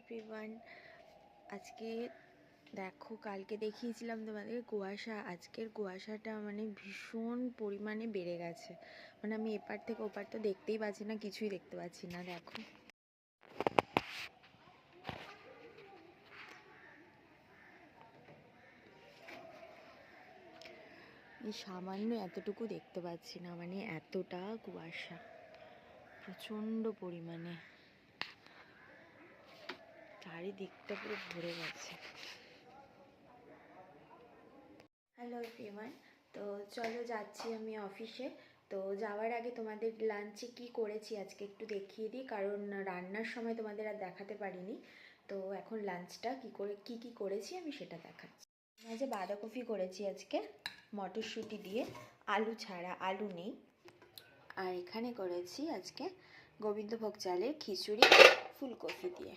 Everyone, আজকে দেখো কালকে দেখিয়েছিলাম তোমাদের কুয়াশা। আজকের কুয়াশাটা মানে ভীষণ পরিমাণে বেড়ে গেছে। মানে আমি এপার থেকে ওপার তো দেখতেই পাচ্ছি না, কিছুই দেখতে পাচ্ছি না। দেখো এই সামান্য এতটুকু দেখতে পাচ্ছি না, মানে এতটা কুয়াশা প্রচণ্ড পরিমাণে, চারিদিকটা পুরো ভরে গেছে। হ্যালো এভরিওয়ান, তো চলো যাচ্ছি আমি অফিসে। তো যাওয়ার আগে তোমাদের লাঞ্চে কি করেছি আজকে একটু দেখিয়ে দিই, কারণ রান্নার সময় তোমাদের আর দেখাতে পারিনি। তো এখন লাঞ্চটা কি করেছি আমি সেটা দেখাচ্ছি। মাঝে বাঁধাকপি করেছি আজকে মটরশুঁটি দিয়ে, আলু ছাড়া, আলু নেই। আর এখানে করেছি আজকে গোবিন্দভোগ চালের খিচুড়ি ফুলকপি দিয়ে।